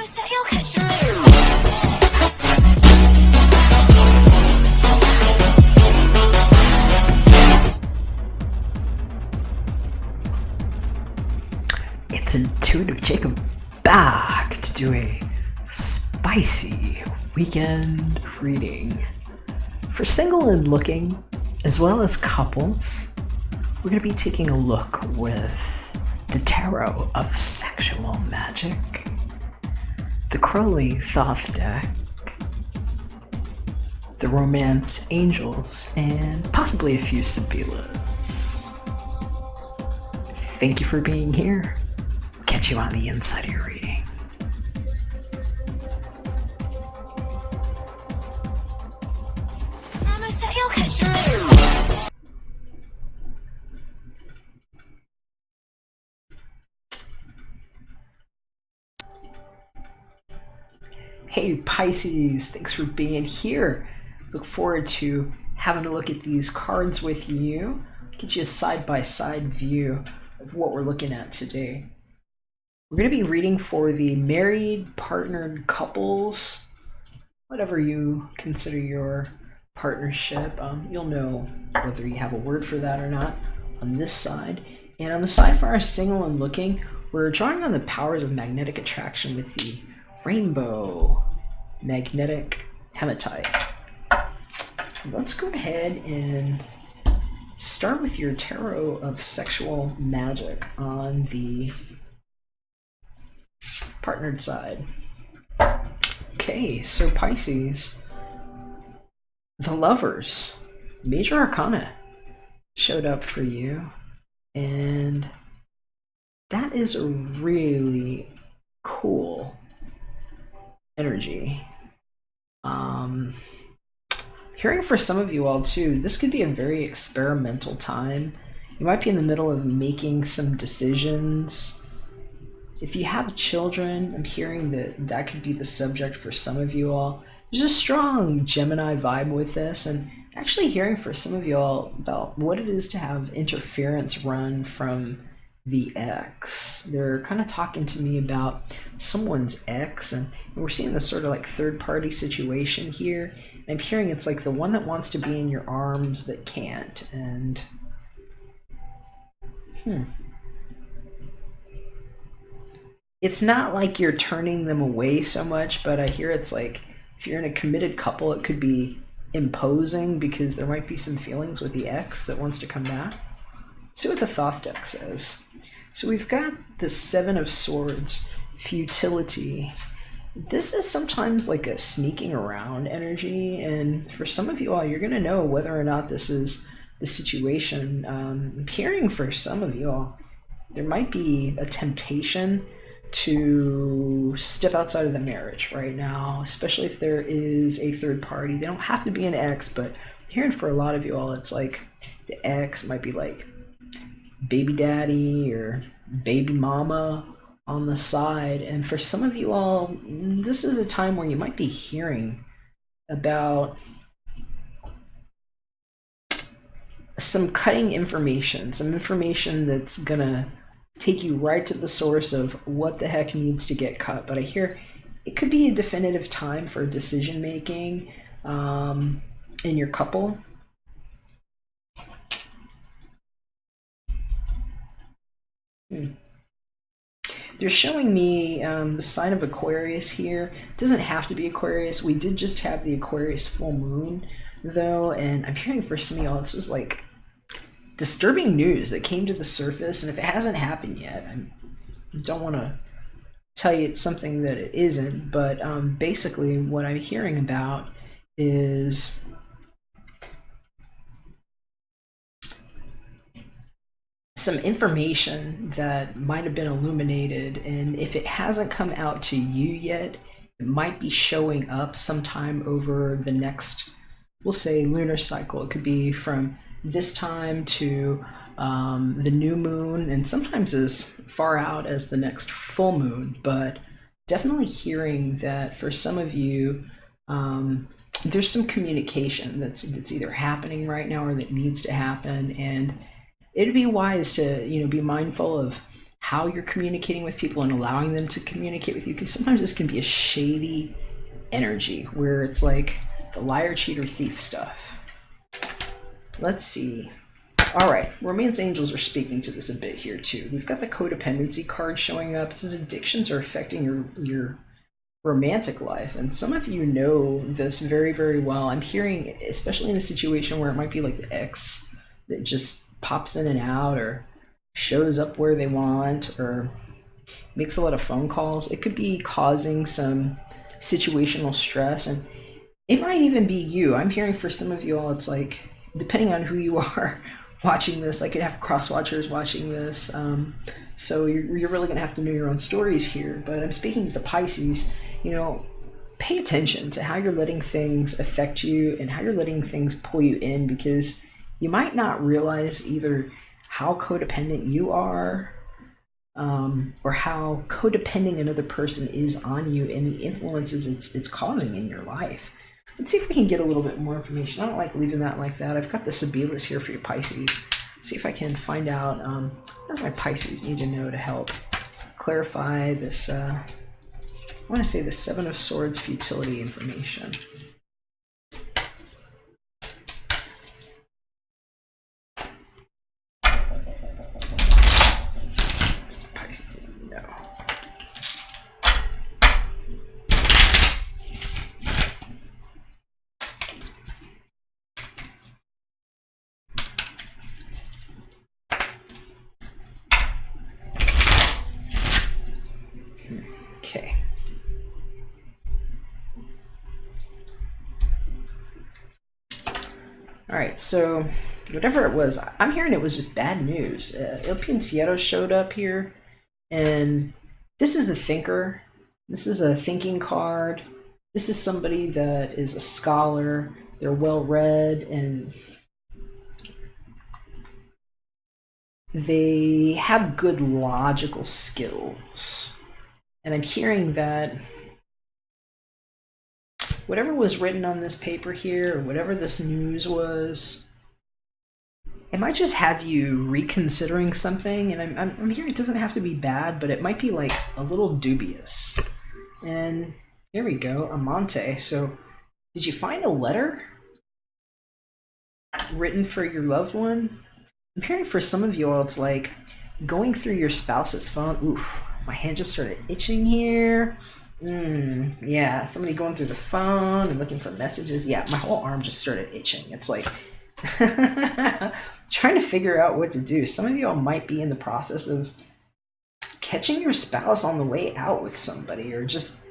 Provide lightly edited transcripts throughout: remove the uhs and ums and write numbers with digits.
It's Intuitive Jacob back to do a spicy weekend reading for single and looking, as well as couples. We're going to be taking a look with the Tarot of Sexual Magic, the Crowley Thoth deck, the Romance Angels, and possibly a few Sibylas. Thank you for being here. Catch you on the inside of your reading. Hey Pisces, thanks for being here. Look forward to having a look at these cards with you. Get you a side-by-side view of what we're looking at today. We're going to be reading for the married, partnered couples, whatever you consider your partnership. You'll know whether you have a word for that or not on this side. And on the side for our single and looking, we're drawing on the powers of magnetic attraction with the rainbow magnetic hematite. Let's go ahead and start with your Tarot of Sexual Magic on the partnered side. Okay, so Pisces, the Lovers, Major Arcana showed up for you, and that is a really cool energy. Hearing for some of you all too, this could be a very experimental time. You might be in the middle of making some decisions. If you have children, I'm hearing that that could be the subject for some of you all. There's a strong Gemini vibe with this, and actually hearing for some of you all about what it is to have interference run from the ex. They're kind of talking to me about someone's ex, and we're seeing this sort of like third-party situation here. And I'm hearing it's like the one that wants to be in your arms that can't, and it's not like you're turning them away so much, but I hear it's like if you're in a committed couple, it could be imposing because there might be some feelings with the ex that wants to come back. See what the Thoth deck says. So we've got the Seven of Swords, futility. This is sometimes like a sneaking around energy, and for some of you all, you're going to know whether or not this is the situation. I'm hearing for some of you all, there might be a temptation to step outside of the marriage right now, especially if there is a third party. They don't have to be an ex, but I'm hearing for a lot of you all, it's like the ex might be like baby daddy or baby mama on the side. And for some of you all, this is a time where you might be hearing about some cutting information, some information that's gonna take you right to the source of what the heck needs to get cut. But I hear it could be a definitive time for decision making in your couple. They're showing me the sign of Aquarius here. It doesn't have to be Aquarius. We did just have the Aquarius full moon, though, and I'm hearing for some of y'all, this is like disturbing news that came to the surface, and if it hasn't happened yet, I don't want to tell you it's something that it isn't, but basically what I'm hearing about is some information that might have been illuminated, and if it hasn't come out to you yet, it might be showing up sometime over the next, we'll say, lunar cycle. It could be from this time to the new moon, and sometimes as far out as the next full moon. But definitely hearing that for some of you, there's some communication that's either happening right now or that needs to happen, and it'd be wise to be mindful of how you're communicating with people and allowing them to communicate with you, because sometimes this can be a shady energy where it's like the liar, cheater, thief stuff. Let's see. All right, romance angels are speaking to this a bit here too. We've got the codependency card showing up. This is addictions are affecting your romantic life, and some of you know this very, very well. I'm hearing, especially in a situation where it might be like the ex that just pops in and out, or shows up where they want, or makes a lot of phone calls. It could be causing some situational stress, and it might even be you. I'm hearing for some of you all, it's like, depending on who you are watching this, I could have cross watchers watching this. So you're really going to have to know your own stories here. But I'm speaking to the Pisces, pay attention to how you're letting things affect you and how you're letting things pull you in, because you might not realize either how codependent you are, or how codependent another person is on you and the influences it's causing in your life. Let's see if we can get a little bit more information. I don't like leaving that like that. I've got the Sibilas here for your Pisces. See if I can find out what my Pisces need to know to help clarify this. I want to say the Seven of Swords futility information. Pisces need to know. Okay. All right, so whatever it was, I'm hearing it was just bad news. Il Pensiero showed up here, and this is a thinker. This is a thinking card. This is somebody that is a scholar. They're well-read, and they have good logical skills. And I'm hearing that whatever was written on this paper here, or whatever this news was, it might just have you reconsidering something. And I'm hearing it doesn't have to be bad, but it might be like a little dubious. And here we go, Amante. So did you find a letter written for your loved one? I'm hearing for some of you all, it's like going through your spouse's phone. Oof, my hand just started itching here. Yeah, somebody going through the phone and looking for messages. Yeah, my whole arm just started itching. It's like trying to figure out what to do. Some of y'all might be in the process of catching your spouse on the way out with somebody, or just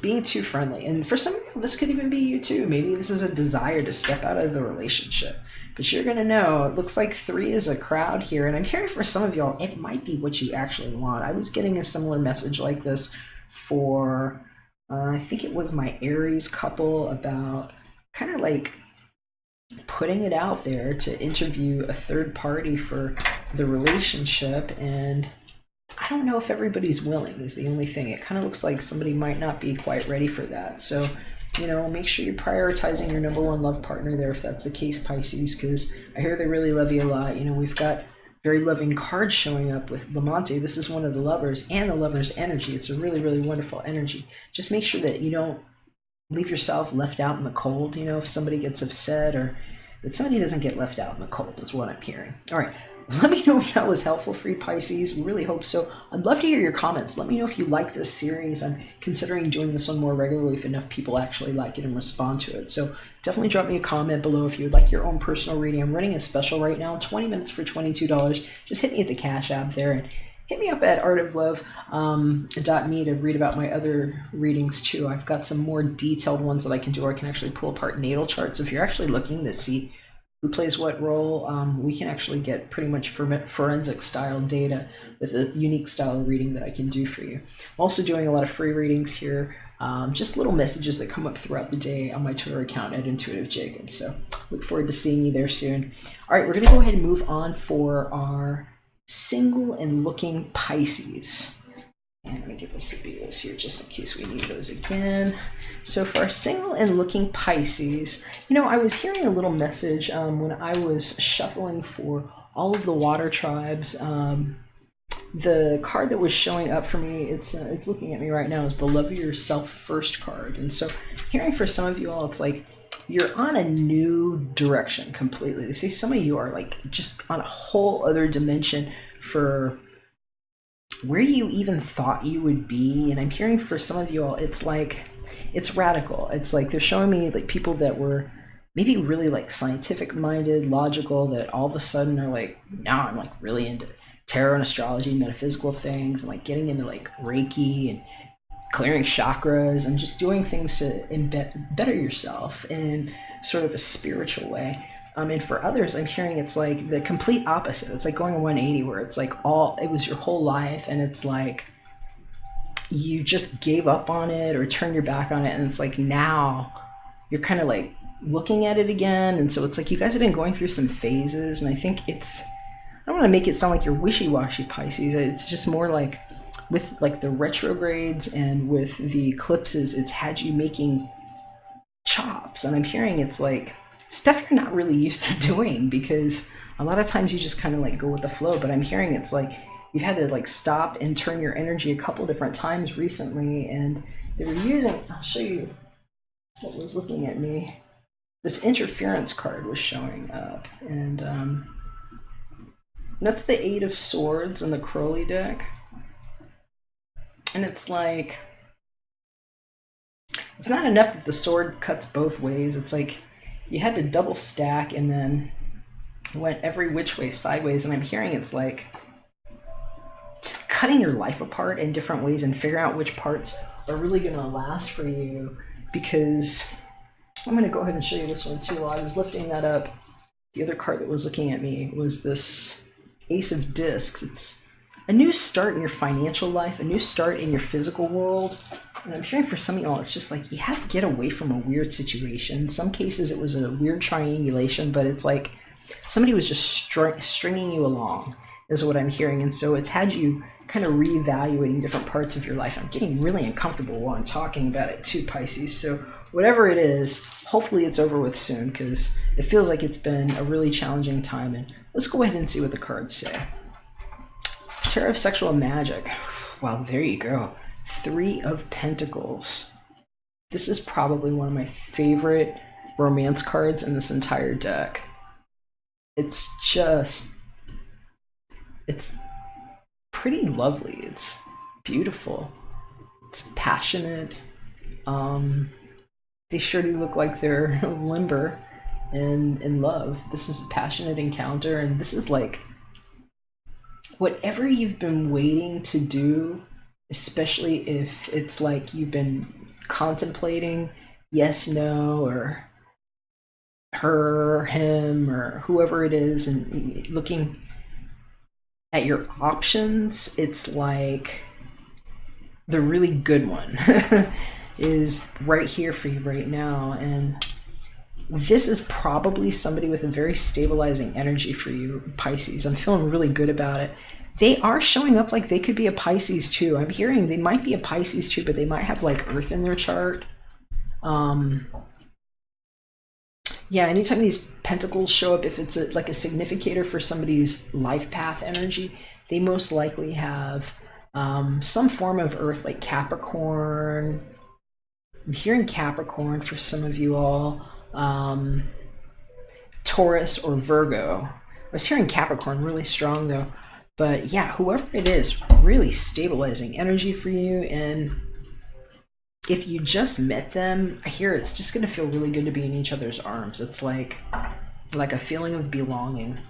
being too friendly. And for some of you, this could even be you too. Maybe this is a desire to step out of the relationship. But you're going to know, it looks like 3 is a crowd here. And I'm hearing for some of y'all, it might be what you actually want. I was getting a similar message like this for, I think it was my Aries couple, about kind of like putting it out there to interview a third party for the relationship. And I don't know if everybody's willing is the only thing. It kind of looks like somebody might not be quite ready for that. So, make sure you're prioritizing your number one love partner there if that's the case, Pisces, because I hear they really love you a lot. We've got very loving cards showing up with Lamante. This is one of the lovers and the lover's energy. It's a really, really wonderful energy. Just make sure that you don't leave yourself left out in the cold, if somebody gets upset, or that somebody doesn't get left out in the cold is what I'm hearing. All right. Let me know if that was helpful for you, Pisces. We really hope so. I'd love to hear your comments. Let me know if you like this series. I'm considering doing this one more regularly if enough people actually like it and respond to it. So definitely drop me a comment below if you would like your own personal reading. I'm running a special right now, 20 minutes for $22. Just hit me at the Cash App there, and hit me up at artoflove.me to read about my other readings too. I've got some more detailed ones that I can do, or I can actually pull apart natal charts. So if you're actually looking to see who plays what role, we can actually get pretty much forensic style data with a unique style reading that I can do for you. I'm also doing a lot of free readings here, just little messages that come up throughout the day on my Twitter account at Intuitive Jacob. So look forward to seeing you there soon. All right, we're going to go ahead and move on for our single and looking Pisces. And let me get the Sibilas here just in case we need those again. So for our single and looking Pisces, I was hearing a little message when I was shuffling for all of the water tribes the card that was showing up for me, it's looking at me right now, is the Love Yourself First card. And so hearing for some of you all, it's like you're on a new direction completely. They say some of you are like just on a whole other dimension for where you even thought you would be. And I'm hearing for some of you all, it's like, it's radical. It's like they're showing me like people that were maybe really like scientific minded, logical, that all of a sudden are like, now I'm like really into tarot and astrology, metaphysical things, and like getting into like Reiki and clearing chakras and just doing things to better yourself in sort of a spiritual way. And for others, I'm hearing it's like the complete opposite. It's like going 180, where it's like it was your whole life, and it's like you just gave up on it or turned your back on it, and it's like now you're kind of like looking at it again. And so it's like you guys have been going through some phases, and I think I don't want to make it sound like you're wishy-washy, Pisces. It's just more like with like the retrogrades and with the eclipses, it's had you making chops. And I'm hearing it's like stuff you're not really used to doing, because a lot of times you just kind of like go with the flow. But I'm hearing it's like you've had to like stop and turn your energy a couple different times recently. And they were using, I'll show you what was looking at me. This interference card was showing up, and that's the Eight of Swords in the Crowley deck. And it's like, it's not enough that the sword cuts both ways. It's like you had to double stack and then went every which way sideways. And I'm hearing it's like just cutting your life apart in different ways and figuring out which parts are really going to last for you. Because I'm going to go ahead and show you this one too. While I was lifting that up, the other card that was looking at me was this Ace of Discs. It's a new start in your financial life, a new start in your physical world. And I'm hearing for some of y'all, it's just like you had to get away from a weird situation. In some cases, it was a weird triangulation, but it's like somebody was just stringing you along, is what I'm hearing. And so it's had you kind of reevaluating different parts of your life. I'm getting really uncomfortable while I'm talking about it too, Pisces. So whatever it is, hopefully it's over with soon, because it feels like it's been a really challenging time. And let's go ahead and see what the cards say. Tarot of Sexual Magic. Wow, there you go. Three of Pentacles. This is probably one of my favorite romance cards in this entire deck. It's pretty lovely. It's beautiful. It's passionate. They sure do look like they're limber and in love. This is a passionate encounter, and this is like whatever you've been waiting to do, especially if it's like you've been contemplating yes, no, or her, him, or whoever it is, and looking at your options. It's like the really good one is right here for you right now. And this is probably somebody with a very stabilizing energy for you, Pisces. I'm feeling really good about it. They are showing up like they could be a Pisces too. I'm hearing they might be a Pisces too, but they might have like Earth in their chart. Yeah, anytime these pentacles show up, if it's like a significator for somebody's life path energy, they most likely have some form of Earth, like Capricorn. I'm hearing Capricorn for some of you all. Taurus or Virgo. I was hearing Capricorn really strong though. But yeah, whoever it is, really stabilizing energy for you. And if you just met them, I hear it's just going to feel really good to be in each other's arms. It's like a feeling of belonging.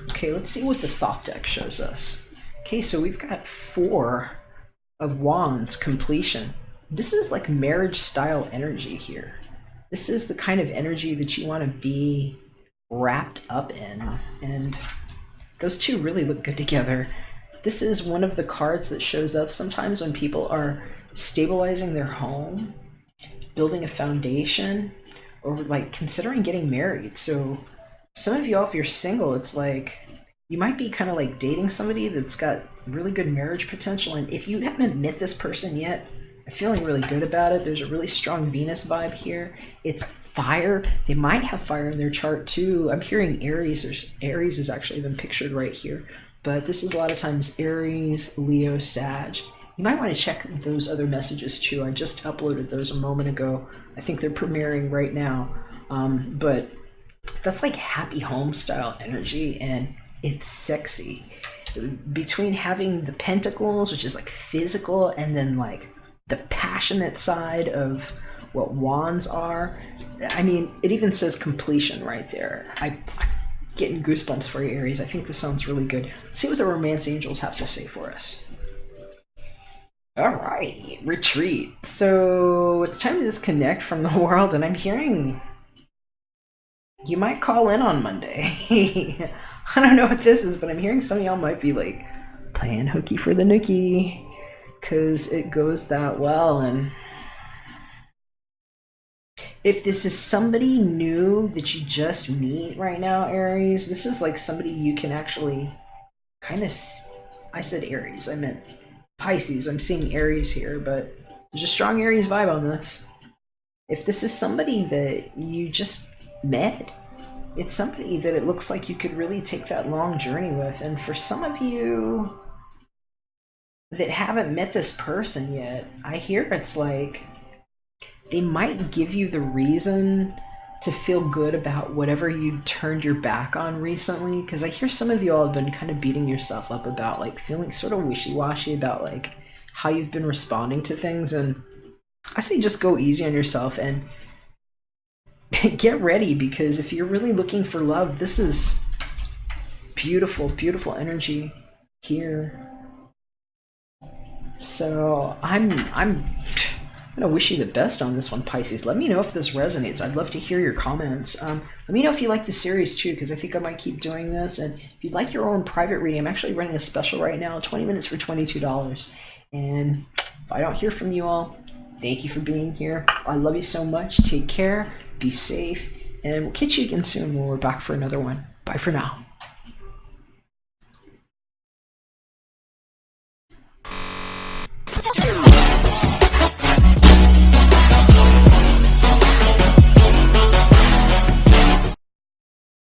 Okay, let's see what the Thoth deck shows us. Okay, so we've got 4 of Wands, completion. This is like marriage style energy here. This is the kind of energy that you want to be wrapped up in. And those two really look good together. This is one of the cards that shows up sometimes when people are stabilizing their home, building a foundation, or like considering getting married. So some of you, if you're single, it's like you might be kind of like dating somebody that's got really good marriage potential. And if you haven't met this person yet, I'm feeling really good about it. There's a really strong Venus vibe here. It's fire. They might have fire in their chart too. I'm hearing Aries. Aries has actually been pictured right here. but this is a lot of times Aries, Leo, Sag. You might want to check those other messages too. I just uploaded those a moment ago. I think they're premiering right now. But that's like happy home style energy, and it's sexy. Between having the pentacles, which is like physical, and then like the passionate side of what wands are. I mean, it even says completion right there. I'm getting goosebumps for you, Aries. I think this sounds really good. Let's see what the romance angels have to say for us. All right, retreat. So it's time to disconnect from the world, and I'm hearing you might call in on Monday. I don't know what this is, but I'm hearing some of y'all might be like playing hooky for the nookie because it goes that well. And if this is somebody new that you just meet right now, Aries, this is like somebody you can actually kind of... I said Aries, I meant Pisces. I'm seeing Aries here, but there's a strong Aries vibe on this. If this is somebody that you just met, it's somebody that it looks like you could really take that long journey with. And for some of you that haven't met this person yet, I hear it's like they might give you the reason to feel good about whatever you turned your back on recently. Because I hear some of you all have been kind of beating yourself up about like feeling sort of wishy-washy about like how you've been responding to things. And I say just go easy on yourself and get ready, because if you're really looking for love, this is beautiful, beautiful energy here. So I'm gonna wish you the best on this one, Pisces. Let me know if this resonates. I'd love to hear your comments. Let me know if you like the series too, because I think I might keep doing this. And if you'd like your own private reading, I'm actually running a special right now, 20 minutes for $22. And if I don't hear from you all, thank you for being here. I love you so much. Take care. Be safe, and we'll catch you again soon when we're back for another one. Bye for now.